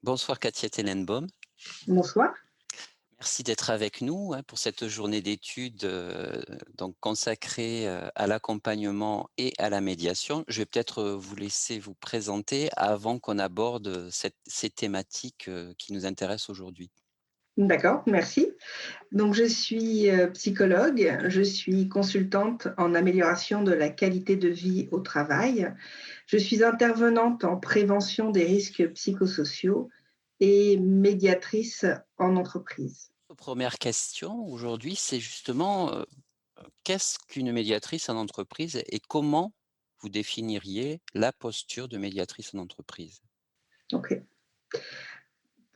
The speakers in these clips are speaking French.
Bonsoir Katia Tenenbaum. Bonsoir. Merci d'être avec nous pour cette journée d'études donc consacrée à l'accompagnement et à la médiation. Je vais peut-être vous laisser vous présenter avant qu'on aborde ces thématiques qui nous intéressent aujourd'hui. D'accord, merci. Donc, je suis psychologue, je suis consultante en amélioration de la qualité de vie au travail. Je suis intervenante en prévention des risques psychosociaux et médiatrice en entreprise. Première question aujourd'hui, c'est justement qu'est-ce qu'une médiatrice en entreprise et comment vous définiriez la posture de médiatrice en entreprise? OK.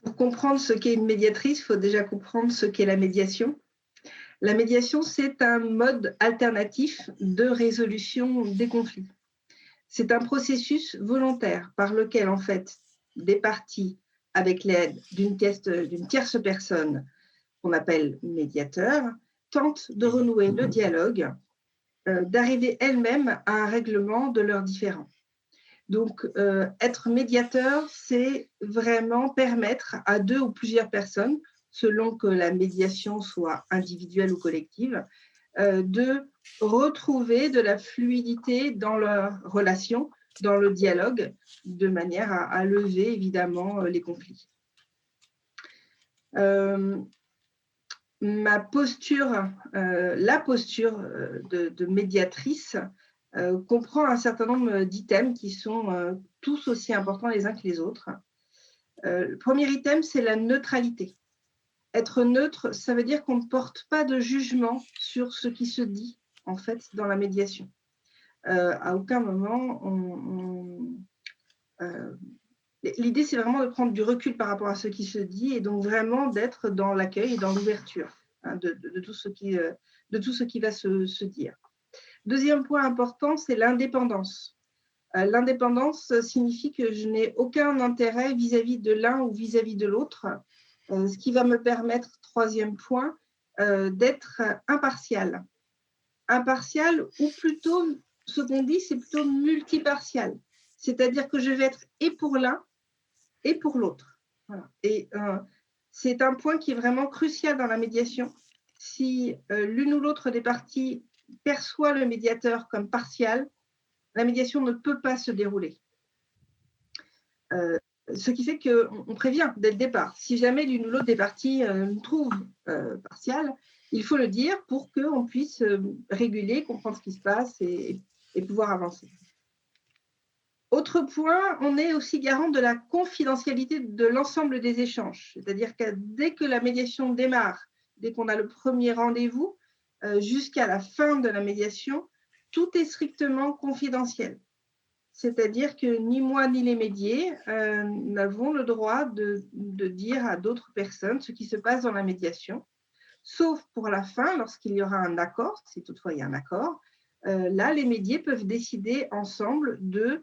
Pour comprendre ce qu'est une médiatrice, il faut déjà comprendre ce qu'est la médiation. La médiation, c'est un mode alternatif de résolution des conflits. C'est un processus volontaire par lequel, en fait, des parties, avec l'aide d'une tierce personne qu'on appelle médiateur, tentent de Mhm. renouer le dialogue, d'arriver elles-mêmes à un règlement de leurs différends. Donc, être médiateur, c'est vraiment permettre à deux ou plusieurs personnes, selon que la médiation soit individuelle ou collective, de retrouver de la fluidité dans leur relation, dans le dialogue, de manière à lever évidemment les conflits. Euh, Ma posture, la posture de médiatrice comprend un certain nombre d'items qui sont tous aussi importants les uns que les autres. Le premier item, c'est la neutralité. Être neutre, ça veut dire qu'on ne porte pas de jugement sur ce qui se dit, en fait, dans la médiation. À aucun moment, euh, l'idée, c'est vraiment de prendre du recul par rapport à ce qui se dit et donc vraiment d'être dans l'accueil et dans l'ouverture hein, de tout de tout ce qui va se dire. Deuxième point important, c'est l'indépendance. L'indépendance signifie que je n'ai aucun intérêt vis-à-vis de l'un ou vis-à-vis de l'autre, ce qui va me permettre, troisième point, d'être impartial. Impartial, ou plutôt, ce qu'on dit, c'est plutôt multipartial. C'est-à-dire que je vais être et pour l'un et pour l'autre. Voilà. Et c'est un point qui est vraiment crucial dans la médiation. Si l'une ou l'autre des parties perçoit le médiateur comme partial, la médiation ne peut pas se dérouler. Euh, Ce qui fait qu'on prévient dès le départ. Si jamais l'une ou l'autre des parties nous trouve partiale, il faut le dire pour qu'on puisse réguler, comprendre ce qui se passe et pouvoir avancer. Autre point, on est aussi garant de la confidentialité de l'ensemble des échanges. C'est-à-dire que dès que la médiation démarre, dès qu'on a le premier rendez-vous, jusqu'à la fin de la médiation, tout est strictement confidentiel. C'est-à-dire que ni moi ni les médiés n'avons le droit de dire à d'autres personnes ce qui se passe dans la médiation, sauf pour la fin, lorsqu'il y aura un accord, si toutefois il y a un accord. Là, les médiés peuvent décider ensemble de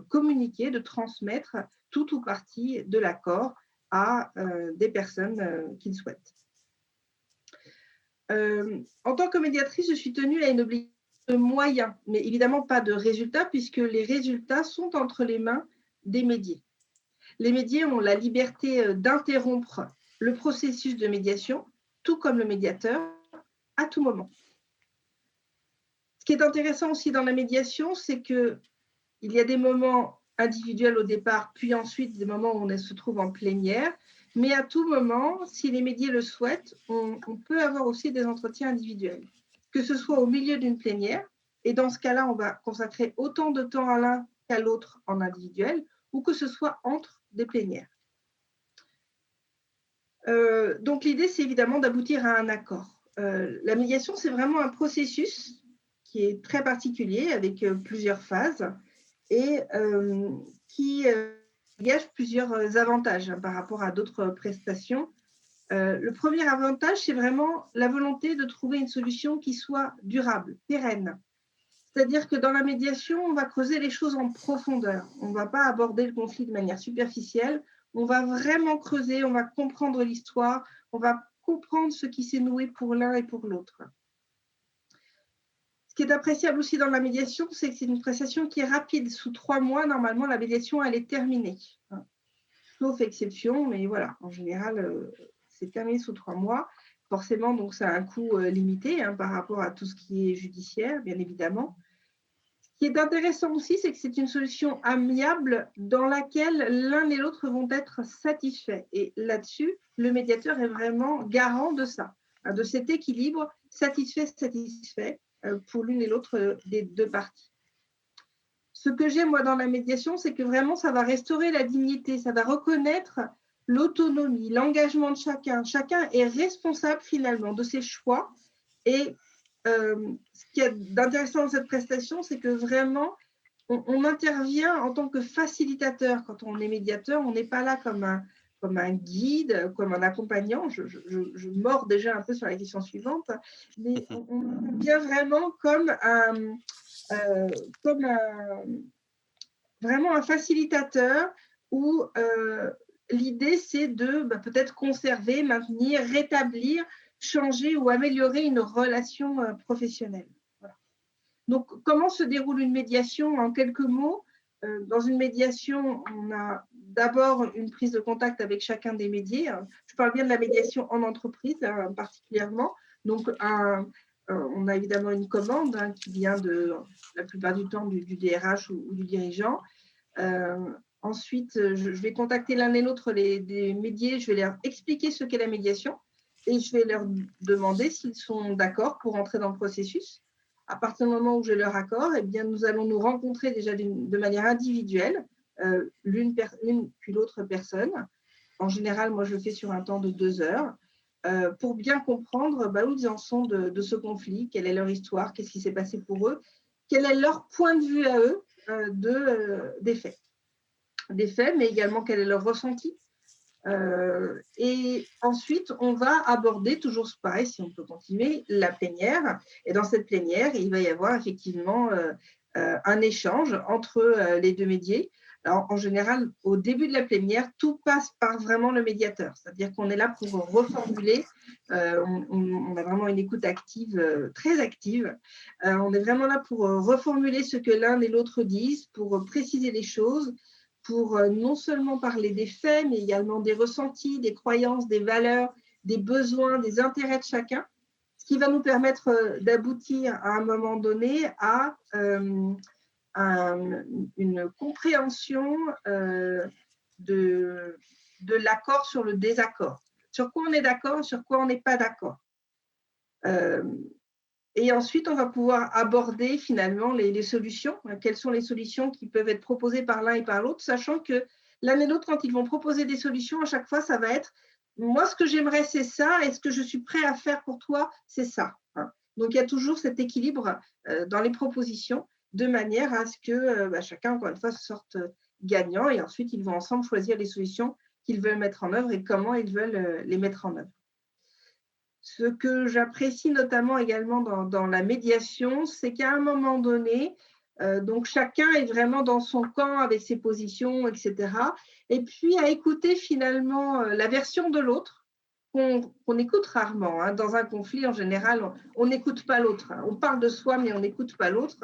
communiquer, de transmettre tout ou partie de l'accord à des personnes qu'ils souhaitent. En tant que médiatrice, je suis tenue à une obligation de moyens, mais évidemment pas de résultats, puisque les résultats sont entre les mains des médiés. Les médiés ont la liberté d'interrompre le processus de médiation, tout comme le médiateur, à tout moment. Ce qui est intéressant aussi dans la médiation, c'est qu'il y a des moments individuels au départ, puis ensuite des moments où on se trouve en plénière. Mais à tout moment, si les médias le souhaitent, on peut avoir aussi des entretiens individuels, que ce soit au milieu d'une plénière, et dans ce cas-là, on va consacrer autant de temps à l'un qu'à l'autre en individuel, ou que ce soit entre des plénières. Donc l'idée, c'est évidemment d'aboutir à un accord. La médiation, c'est vraiment un processus qui est très particulier, avec plusieurs phases, et qui dégage plusieurs avantages hein, par rapport à d'autres prestations. Le premier avantage, c'est vraiment la volonté de trouver une solution qui soit durable, pérenne. C'est-à-dire que dans la médiation, on va creuser les choses en profondeur. On ne va pas aborder le conflit de manière superficielle. On va vraiment creuser, on va comprendre l'histoire, on va comprendre ce qui s'est noué pour l'un et pour l'autre. Ce qui est appréciable aussi dans la médiation, c'est que c'est une prestation qui est rapide. Sous 3 mois, normalement, la médiation, elle est terminée. sauf exception, mais voilà, en général, c'est terminé sous 3 mois. Forcément, donc ça a un coût, limité, hein, par rapport à tout ce qui est judiciaire, bien évidemment. Ce qui est intéressant aussi, c'est que c'est une solution amiable dans laquelle l'un et l'autre vont être satisfaits et là-dessus, le médiateur est vraiment garant de ça, hein, de cet équilibre satisfait, pour l'une et l'autre, des 2 parties. Ce que j'aime, moi, dans la médiation, c'est que vraiment, ça va restaurer la dignité, ça va reconnaître l'autonomie, l'engagement de chacun. Chacun est responsable finalement de ses choix. Et ce qu'il y a d'intéressant dans cette prestation, c'est que vraiment, on intervient en tant que facilitateur. Quand on est médiateur, on n'est pas là comme un guide, comme un accompagnant. Je mords déjà un peu sur la question suivante, mais on vient vraiment comme vraiment un facilitateur où l'idée, c'est de peut-être conserver, maintenir, rétablir, changer ou améliorer une relation professionnelle. Voilà. Donc, comment se déroule une médiation en quelques mots? Dans une médiation, on a d'abord une prise de contact avec chacun des médiés. Je parle bien de la médiation en entreprise, hein, particulièrement. Donc, on a évidemment une commande, hein, qui vient la plupart du temps du DRH ou du dirigeant. Ensuite, je vais contacter l'un et l'autre des médiés, je vais leur expliquer ce qu'est la médiation et je vais leur demander s'ils sont d'accord pour entrer dans le processus. À partir du moment où j'ai leur accord, eh bien, nous allons nous rencontrer déjà de manière individuelle, l'une puis l'autre personne. En général, moi, je le fais sur un temps de 2 heures, pour bien comprendre où ils en sont de ce conflit, quelle est leur histoire, qu'est-ce qui s'est passé pour eux, quel est leur point de vue à eux des faits. Des faits, mais également quel est leur ressenti. Et ensuite, on va aborder, toujours pareil, si on peut continuer, la plénière. Et dans cette plénière, il va y avoir effectivement un échange entre les 2 médiés. Alors, en général, au début de la plénière, tout passe par vraiment le médiateur. C'est-à-dire qu'on est là pour reformuler. On a vraiment une écoute active, très active. On est vraiment là pour reformuler ce que l'un et l'autre disent, pour préciser les choses, pour non seulement parler des faits, mais également des ressentis, des croyances, des valeurs, des besoins, des intérêts de chacun, ce qui va nous permettre d'aboutir à un moment donné à une compréhension de, de l'accord sur le désaccord. Sur quoi on est d'accord, sur quoi on n'est pas d'accord. Euh, et ensuite, on va pouvoir aborder finalement les solutions. Quelles sont les solutions qui peuvent être proposées par l'un et par l'autre, sachant que l'un et l'autre, quand ils vont proposer des solutions, à chaque fois, ça va être moi, ce que j'aimerais, c'est ça, et ce que je suis prêt à faire pour toi, c'est ça. Donc, il y a toujours cet équilibre dans les propositions, de manière à ce que chacun, encore une fois, se sorte gagnant, et ensuite, ils vont ensemble choisir les solutions qu'ils veulent mettre en œuvre et comment ils veulent les mettre en œuvre. Ce que j'apprécie notamment également dans la médiation, c'est qu'à un moment donné, donc chacun est vraiment dans son camp avec ses positions, etc. Et puis à écouter finalement la version de l'autre, qu'on écoute rarement. Hein. Dans un conflit, en général, on n'écoute pas l'autre. Hein. On parle de soi, mais on n'écoute pas l'autre.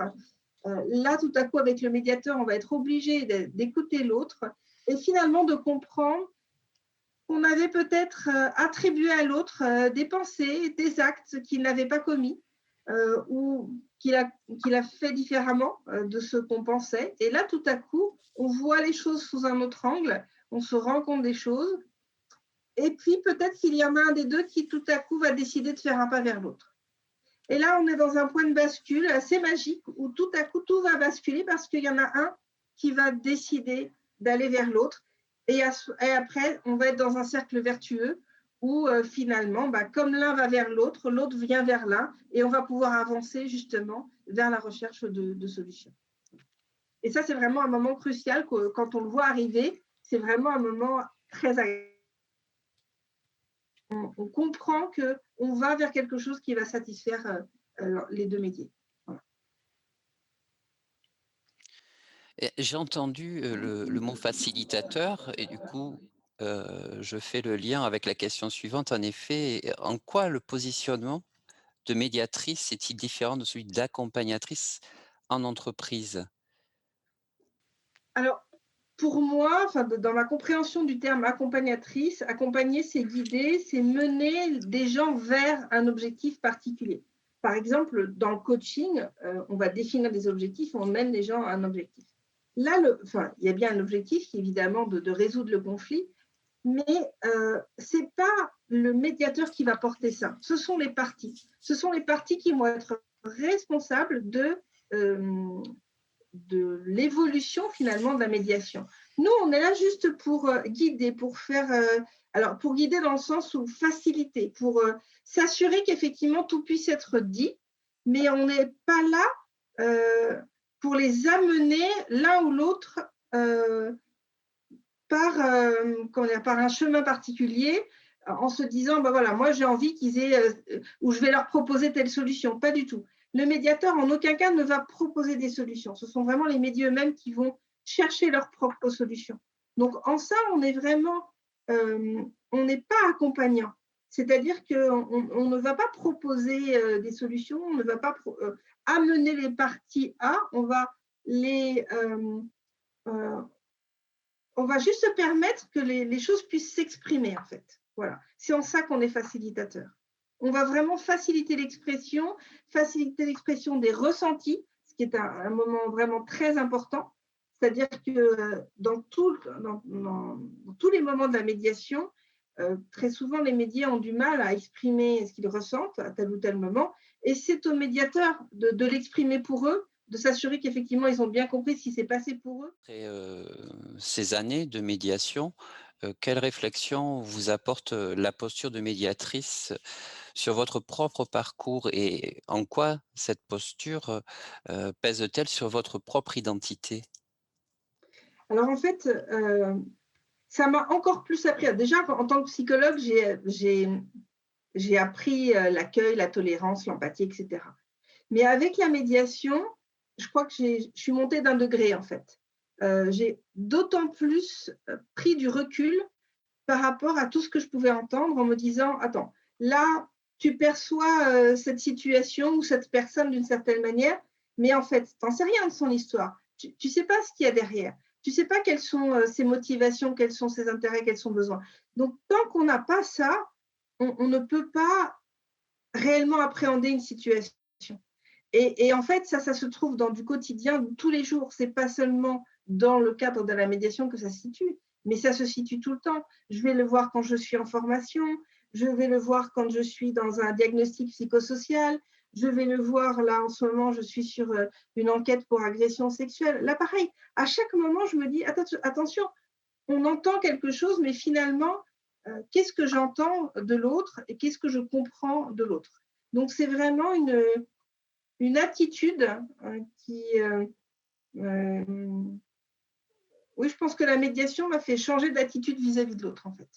Là, tout à coup, avec le médiateur, on va être obligé d'écouter l'autre et finalement de comprendre qu'on avait peut-être attribué à l'autre des pensées, des actes qu'il n'avait pas commis ou qu'il a fait différemment de ce qu'on pensait. Et là, tout à coup, on voit les choses sous un autre angle, on se rend compte des choses. Et puis, peut-être qu'il y en a un des deux qui, tout à coup, va décider de faire un pas vers l'autre. Et là, on est dans un point de bascule assez magique où tout à coup, tout va basculer parce qu'il y en a un qui va décider d'aller vers l'autre. Et après, on va être dans un cercle vertueux où finalement, comme l'un va vers l'autre, l'autre vient vers l'un et on va pouvoir avancer justement vers la recherche de solutions. Et ça, c'est vraiment un moment crucial quand on le voit arriver. C'est vraiment un moment très agréable. On comprend qu'on va vers quelque chose qui va satisfaire les 2 métiers. Voilà. J'ai entendu, le mot facilitateur et du coup, je fais le lien avec la question suivante. En effet, en quoi le positionnement de médiatrice est-il différent de celui d'accompagnatrice en entreprise? Alors, pour moi, enfin, dans ma compréhension du terme accompagnatrice, accompagner, c'est guider, c'est mener des gens vers un objectif particulier. Par exemple, dans le coaching, on va définir des objectifs, on mène les gens à un objectif. Là, enfin, il y a bien un objectif qui est évidemment de résoudre le conflit, mais ce n'est pas le médiateur qui va porter ça. Ce sont les parties. Ce sont les parties qui vont être responsables de l'évolution finalement de la médiation. Nous, on est là juste pour guider, pour faire, alors pour guider dans le sens où faciliter, pour s'assurer qu'effectivement tout puisse être dit, mais on n'est pas là pour les amener l'un ou l'autre par un chemin particulier en se disant, bah voilà, moi j'ai envie qu'ils aient, ou je vais leur proposer telle solution. Pas du tout. Le médiateur, en aucun cas, ne va proposer des solutions. Ce sont vraiment les médias eux-mêmes qui vont chercher leurs propres solutions. Donc, en ça, on est vraiment, on n'est pas accompagnant. C'est-à-dire qu'on ne va pas proposer des solutions, on ne va pas amener les parties à, euh, on va juste permettre que les choses puissent s'exprimer, en fait. Voilà. C'est en ça qu'on est facilitateur. On va vraiment faciliter l'expression des ressentis, ce qui est un moment vraiment très important. C'est-à-dire que dans tous les moments de la médiation, très souvent, les médias ont du mal à exprimer ce qu'ils ressentent à tel ou tel moment. Et c'est au médiateur de l'exprimer pour eux, de s'assurer qu'effectivement, ils ont bien compris ce qui s'est passé pour eux. Après, ces années de médiation, quelle réflexion vous apporte, la posture de médiatrice sur votre propre parcours et en quoi cette posture, pèse-t-elle sur votre propre identité? Alors en fait, ça m'a encore plus appris. Déjà, en tant que psychologue, j'ai appris l'accueil, la tolérance, l'empathie, etc. Mais avec la médiation, je crois que je suis montée d'un degré, en fait. J'ai d'autant plus pris du recul par rapport à tout ce que je pouvais entendre en me disant, attends, là, tu perçois cette situation ou cette personne d'une certaine manière, mais en fait, tu n'en sais rien de son histoire. Tu ne sais pas ce qu'il y a derrière. Tu ne sais pas quelles sont ses motivations, quels sont ses intérêts, quels sont ses besoins. Donc, tant qu'on n'a pas ça, on ne peut pas réellement appréhender une situation. Et en fait, ça se trouve dans du quotidien, tous les jours. Ce n'est pas seulement dans le cadre de la médiation que ça se situe, mais ça se situe tout le temps. Je vais le voir quand je suis en formation, je vais le voir quand je suis dans un diagnostic psychosocial, je vais le voir là en ce moment, je suis sur une enquête pour agression sexuelle. Là, pareil, à chaque moment, je me dis, attention, on entend quelque chose, mais finalement, qu'est-ce que j'entends de l'autre et qu'est-ce que je comprends de l'autre? Donc, c'est vraiment une attitude qui… oui, je pense que la médiation m'a fait changer d'attitude vis-à-vis de l'autre, en fait.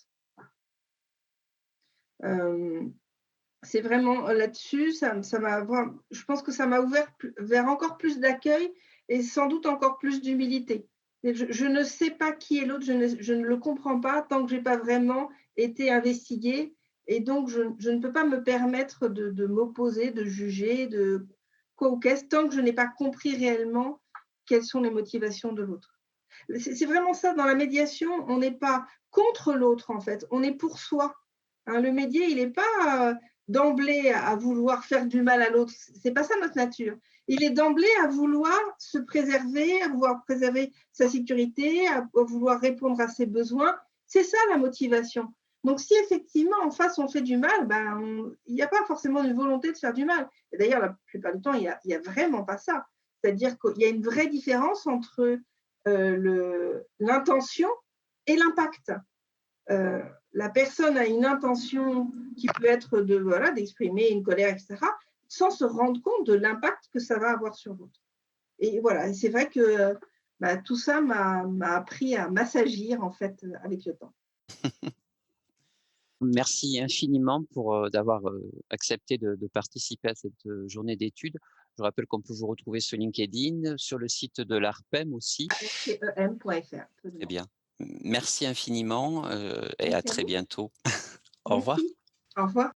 C'est vraiment là-dessus, je pense que ça m'a ouvert vers encore plus d'accueil et sans doute encore plus d'humilité. Je ne sais pas qui est l'autre, je ne le comprends pas tant que je n'ai pas vraiment été investiguée. Et donc, je ne peux pas me permettre de m'opposer, de juger, de quoi ou qu'est-ce, tant que je n'ai pas compris réellement quelles sont les motivations de l'autre. C'est vraiment ça, dans la médiation, on n'est pas contre l'autre, en fait, on est pour soi. Hein, le médié, il n'est pas d'emblée à vouloir faire du mal à l'autre, c'est pas ça notre nature. Il est d'emblée à vouloir se préserver, à vouloir préserver sa sécurité, à vouloir répondre à ses besoins. C'est ça la motivation. Donc, si effectivement en face on fait du mal, il n'y a pas forcément une volonté de faire du mal. Et d'ailleurs, la plupart du temps, il y a vraiment pas ça. C'est-à-dire qu'il y a une vraie différence entre l'intention et l'impact. La personne a une intention qui peut être d'exprimer une colère, etc., sans se rendre compte de l'impact que ça va avoir sur l'autre. Et voilà, et c'est vrai que tout ça m'a appris à m'assagir en fait avec le temps. Merci infiniment pour, d'avoir, accepté de participer à cette, journée d'études. Je rappelle qu'on peut vous retrouver sur LinkedIn, sur le site de l'ARPEM aussi. ARPEM.fr, Très absolument. bien. Merci infiniment, et à Merci à très vous. bientôt. Au revoir. Merci. Au revoir.